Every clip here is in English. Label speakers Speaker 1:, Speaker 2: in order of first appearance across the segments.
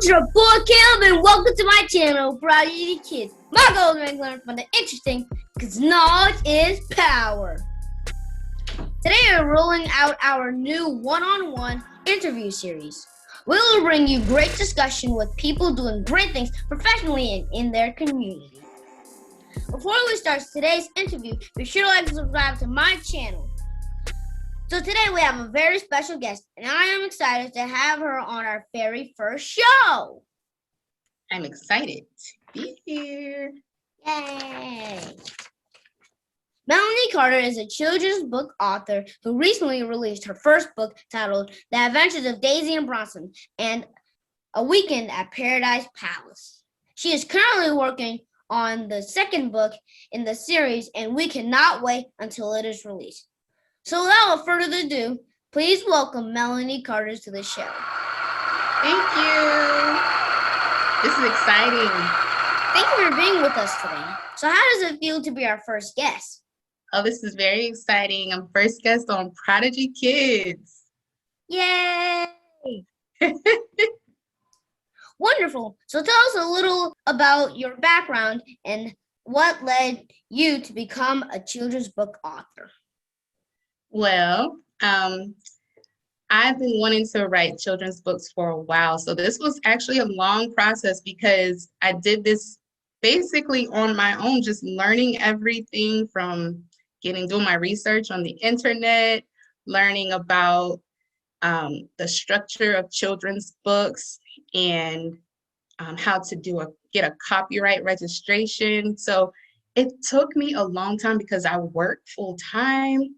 Speaker 1: it's your boy Caleb, and welcome to my channel, Prodigy Kids. My goal is to learn from the interesting, because knowledge is power. Today we're rolling out our new one-on-one interview series. We will bring you great discussion with people doing great things professionally and in their community. Before we start today's interview, be sure to like and subscribe to my channel. So today we have a very special guest, and I am excited to have her on our very first show.
Speaker 2: I'm excited to be here.
Speaker 1: Yay! Melonie Carter is a children's book author who recently released her first book titled The Adventures of Daisy and Bronson and A Weekend at Paradise Palace. She is currently working on the second book in the series, and we cannot wait until it is released. So without further ado, please welcome Melonie Carter to the show.
Speaker 2: Thank you. This is exciting.
Speaker 1: Thank you for being with us today. So how does it feel to be our first guest?
Speaker 2: Oh, this is very exciting. I'm first guest on Prodigy Kids.
Speaker 1: Yay! Wonderful. So tell us a little about your background and what led you to become a children's book author.
Speaker 2: Well, I've been wanting to write children's books for a while. So this was actually a long process because I did this basically on my own, just learning everything from doing my research on the internet, learning about the structure of children's books and how to get a copyright registration. So it took me a long time because I worked full time.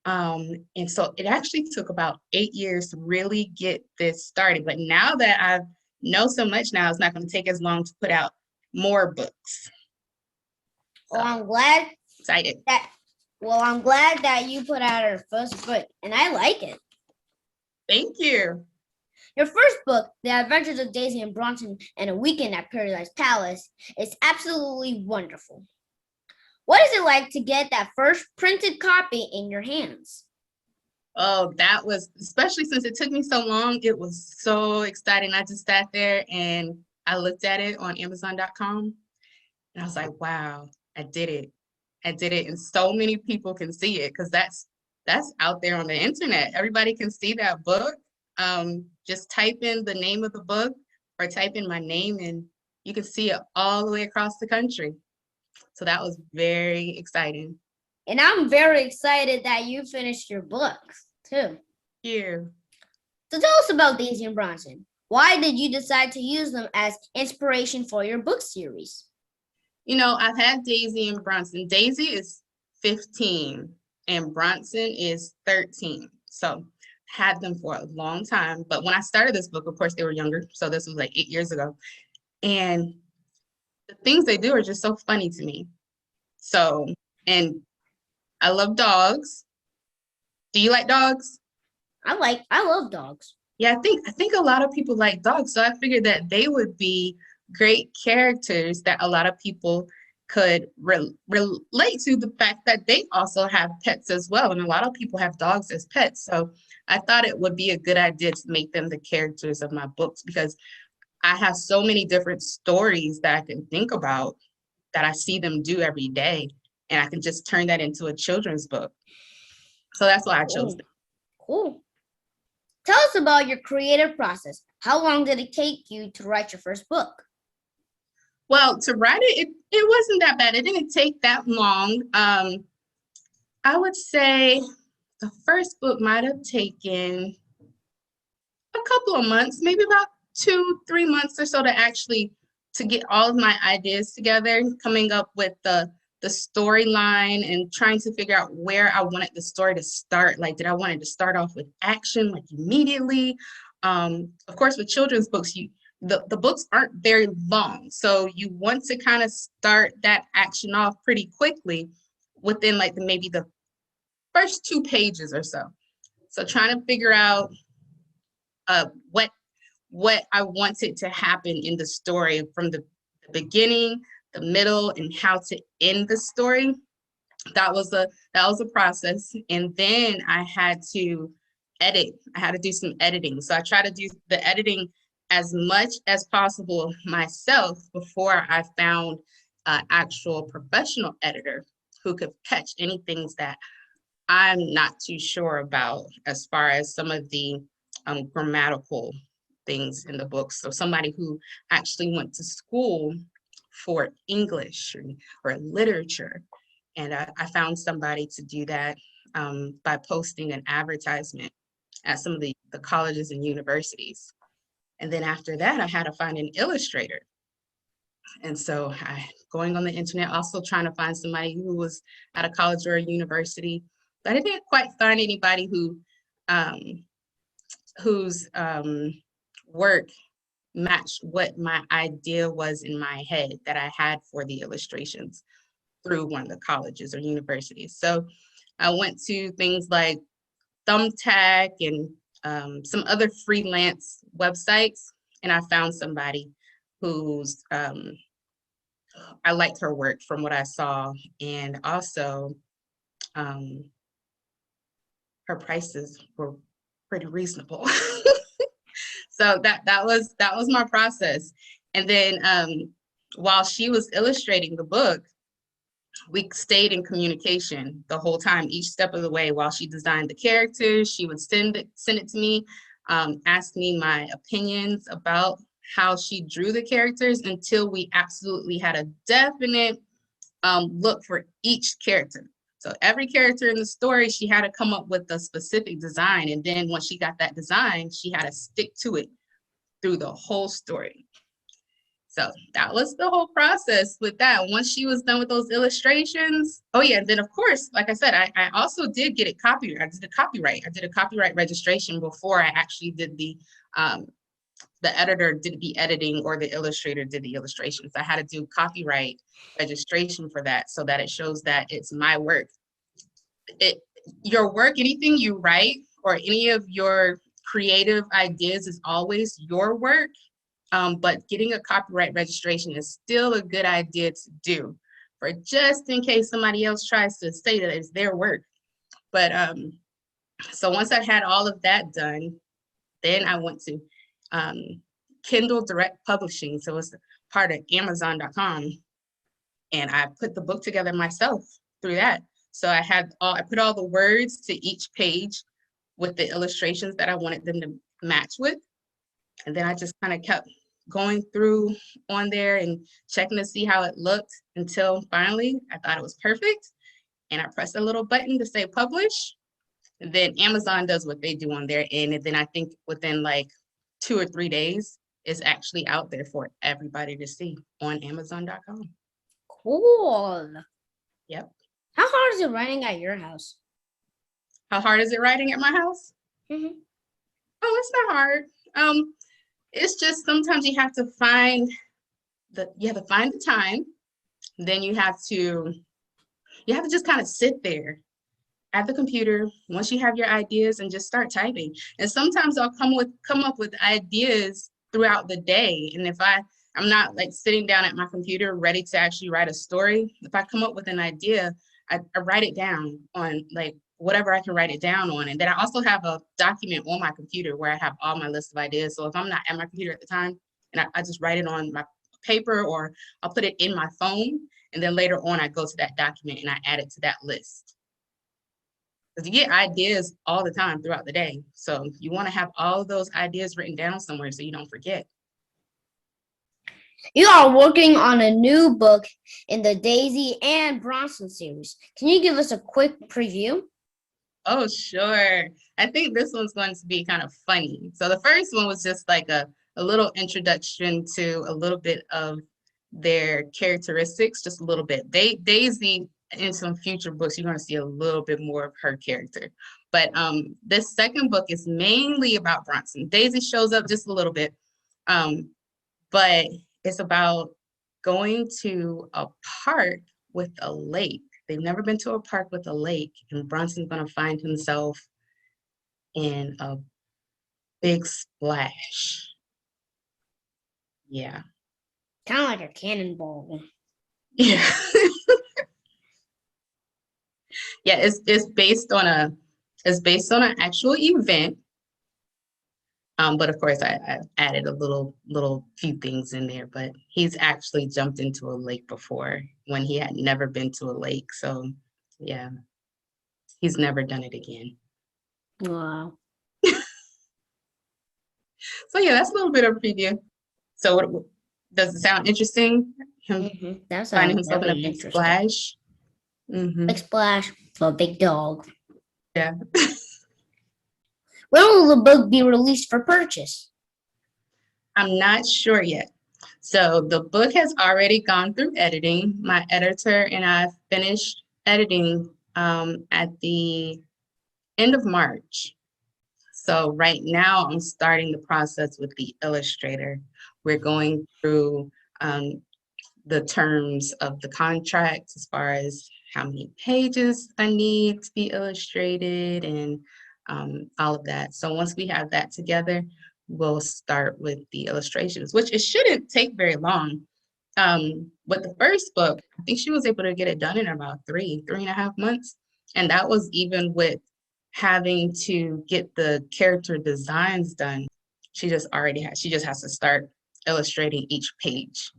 Speaker 2: And so it actually took about 8 years to really get this started. But now that I know so much now, it's not going to take as long to put out more books.
Speaker 1: So, I'm glad
Speaker 2: excited.
Speaker 1: I'm glad that you put out our first book, and I like it.
Speaker 2: Thank you.
Speaker 1: Your first book, The Adventures of Daisy and Bronson and A Weekend at Paradise Palace, is absolutely wonderful. What is it like to get that first printed copy in your hands?
Speaker 2: Oh, that was, especially since it took me so long, it was so exciting. I just sat there and I looked at it on Amazon.com and I was like, wow, I did it. I did it. And so many people can see it because that's out there on the internet. Everybody can see that book. Just type in the name of the book or type in my name and you can see it all the way across the country. So that was very exciting.
Speaker 1: And I'm very excited that you finished your books too.
Speaker 2: Yeah.
Speaker 1: So tell us about Daisy and Bronson. Why did you decide to use them as inspiration for your book series?
Speaker 2: You know, I've had Daisy and Bronson. Daisy is 15 and Bronson is 13. So had them for a long time. But when I started this book, of course, they were younger. So this was like 8 years ago. And the things they do are just so funny to me. So, and I love dogs. Do you like dogs?
Speaker 1: I love dogs.
Speaker 2: Yeah, I think a lot of people like dogs. So I figured that they would be great characters that a lot of people could relate to, the fact that they also have pets as well. And a lot of people have dogs as pets. So I thought it would be a good idea to make them the characters of my books because I have so many different stories that I can think about that I see them do every day. And I can just turn that into a children's book. So that's why I chose them.
Speaker 1: Cool. Tell us about your creative process. How long did it take you to write your first book?
Speaker 2: Well, to write it wasn't that bad. It didn't take that long. I would say the first book might have taken a couple of months, maybe about 2-3 months or so to get all of my ideas together, coming up with the storyline and trying to figure out where I wanted the story to start. Like, did I want it to start off with action, like immediately? Of course, with children's books, the books aren't very long. So you want to kind of start that action off pretty quickly within like maybe the first 2 pages or so. So trying to figure out what I wanted to happen in the story from the beginning, the middle, and how to end the story. That was a process. And then I had to edit. I had to do some editing. So I try to do the editing as much as possible myself before I found an actual professional editor who could catch any things that I'm not too sure about as far as some of the grammatical things in the book. So somebody who actually went to school for English or literature. And I found somebody to do that by posting an advertisement at some of the colleges and universities. And then after that, I had to find an illustrator. And so going on the internet, also trying to find somebody who was at a college or a university, but I didn't quite find anybody whose work matched what my idea was in my head that I had for the illustrations through one of the colleges or universities. So I went to things like Thumbtack and some other freelance websites, and I found somebody who's I liked her work from what I saw, and also her prices were pretty reasonable. So that was my process. And then while she was illustrating the book, we stayed in communication the whole time, each step of the way. While she designed the characters, she would send it to me, ask me my opinions about how she drew the characters until we absolutely had a definite look for each character. So every character in the story, she had to come up with a specific design. And then once she got that design, she had to stick to it through the whole story. So that was the whole process with that. Once she was done with those illustrations, oh yeah, and then of course, like I said, I also did get it copyright. I did a copyright registration before I actually did the editor did the editing or the illustrator did the illustrations. I had to do copyright registration for that so that it shows that it's my work. Your work, anything you write or any of your creative ideas is always your work. But getting a copyright registration is still a good idea to do for just in case somebody else tries to say that it's their work. But so once I had all of that done, then I went to Kindle Direct Publishing. So it's part of Amazon.com. And I put the book together myself through that. So I put all the words to each page with the illustrations that I wanted them to match with. And then I just kind of kept going through on there and checking to see how it looked until finally I thought it was perfect. And I pressed a little button to say publish. And then Amazon does what they do on their end. And then I think within like 2 or 3 days, it's actually out there for everybody to see on Amazon.com.
Speaker 1: Cool.
Speaker 2: Yep.
Speaker 1: How hard is it writing at your house?
Speaker 2: How hard is it writing at my house?
Speaker 1: Mm-hmm.
Speaker 2: Oh, it's not hard. It's just sometimes you have to find the time. Then you have to just kind of sit there at the computer once you have your ideas and just start typing. And sometimes I'll come up with ideas throughout the day. And if I'm not like sitting down at my computer ready to actually write a story, if I come up with an idea, I write it down on like whatever I can write it down on. And then I also have a document on my computer where I have all my list of ideas. So if I'm not at my computer at the time, and I just write it on my paper, or I'll put it in my phone. And then later on, I go to that document and I add it to that list. Because you get ideas all the time throughout the day. So you want to have all of those ideas written down somewhere so you don't forget.
Speaker 1: You are working on a new book in the Daisy and Bronson series. Can you give us a quick preview?
Speaker 2: Oh, sure. I think this one's going to be kind of funny. So the first one was just like a little introduction to a little bit of their characteristics, just a little bit. Daisy, in some future books, you're going to see a little bit more of her character. But this second book is mainly about Bronson. Daisy shows up just a little bit, but it's about going to a park with a lake. They've never been to a park with a lake, and Bronson's going to find himself in a big splash. Yeah.
Speaker 1: Kind of like a cannonball.
Speaker 2: Yeah. Yeah, it's based on an actual event. But of course, I added a little few things in there. But he's actually jumped into a lake before when he had never been to a lake. So yeah, he's never done it again.
Speaker 1: Wow.
Speaker 2: So yeah, that's a little bit of a preview. So what, does it sound interesting? Him
Speaker 1: That
Speaker 2: finding
Speaker 1: sounds
Speaker 2: himself in a
Speaker 1: very
Speaker 2: big
Speaker 1: interesting.
Speaker 2: splash.
Speaker 1: Big splash for a big dog.
Speaker 2: Yeah.
Speaker 1: When will the book be released for purchase?
Speaker 2: I'm not sure yet. So the book has already gone through editing. My editor and I finished editing at the end of March. So right now I'm starting the process with the illustrator. We're going through the terms of the contract as far as how many pages I need to be illustrated and all of that. So once we have that together, we'll start with the illustrations, which it shouldn't take very long. With the first book, I think she was able to get it done in about 3.5 months. And that was even with having to get the character designs done. She just has to start illustrating each page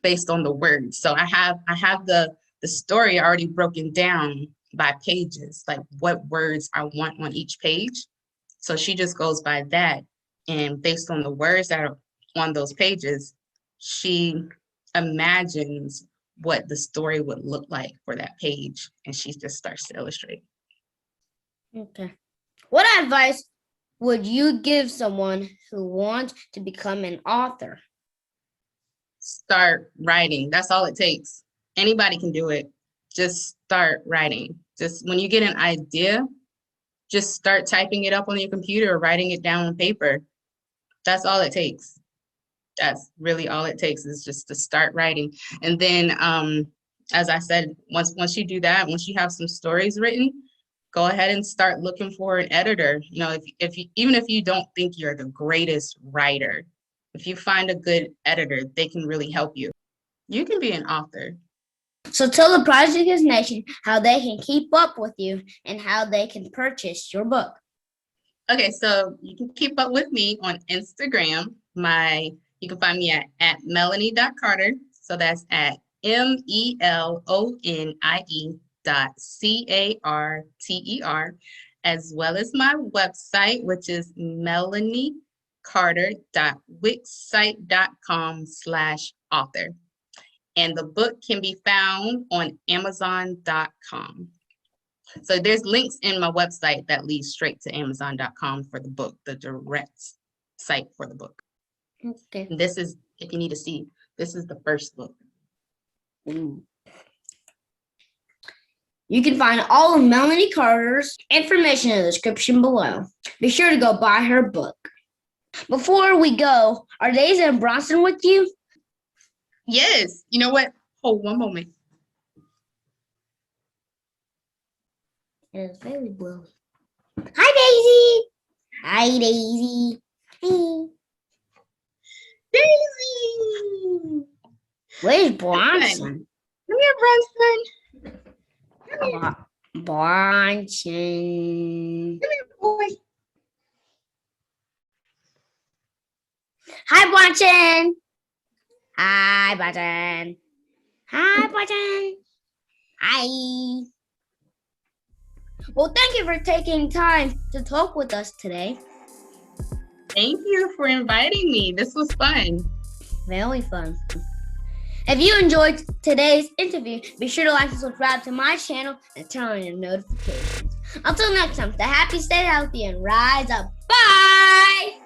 Speaker 2: based on the words. So I have the story already broken down by pages, like what words I want on each page. So she just goes by that. And based on the words that are on those pages, she imagines what the story would look like for that page. And she just starts to illustrate.
Speaker 1: Okay. What advice would you give someone who wants to become an author?
Speaker 2: Start writing. That's all it takes. Anybody can do it. Just start writing. Just when you get an idea, just start typing it up on your computer or writing it down on paper. That's all it takes. That's really all it takes, is just to start writing. And then, as I said, once you do that, once you have some stories written, go ahead and start looking for an editor. You know, if you, even if you don't think you're the greatest writer, if you find a good editor, they can really help you. You can be an author.
Speaker 1: So tell the Prodigy Kids Nation how they can keep up with you and how they can purchase your book.
Speaker 2: Okay, so you can keep up with me on Instagram. You can find me at Melonie.Carter. So that's at MELONIE.CARTER, as well as my website, which is meloniecarter.wixsite.com/author. And the book can be found on Amazon.com. So there's links in my website that lead straight to Amazon.com for the book, the direct site for the book.
Speaker 1: Okay.
Speaker 2: And this is, if you need to see, this is the first book.
Speaker 1: Ooh. You can find all of Melonie Carter's information in the description below. Be sure to go buy her book. Before we go, are Daisy and Bronson with you?
Speaker 2: Yes. You know what? Hold one moment.
Speaker 1: It is very blue. Hi, Daisy. Hi, Daisy. Hey.
Speaker 2: Daisy!
Speaker 1: Where's Bronson?
Speaker 2: Come here, Bronson.
Speaker 1: Bronson.
Speaker 2: Come here, boy.
Speaker 1: Hi, Bronson. Hi, Bronson. Hi, Bronson. Hi. Well, thank you for taking time to talk with us today.
Speaker 2: Thank you for inviting me. This was fun.
Speaker 1: Very fun. If you enjoyed today's interview, be sure to like and subscribe to my channel and turn on your notifications. Until next time, stay happy, stay healthy, and rise up. Bye!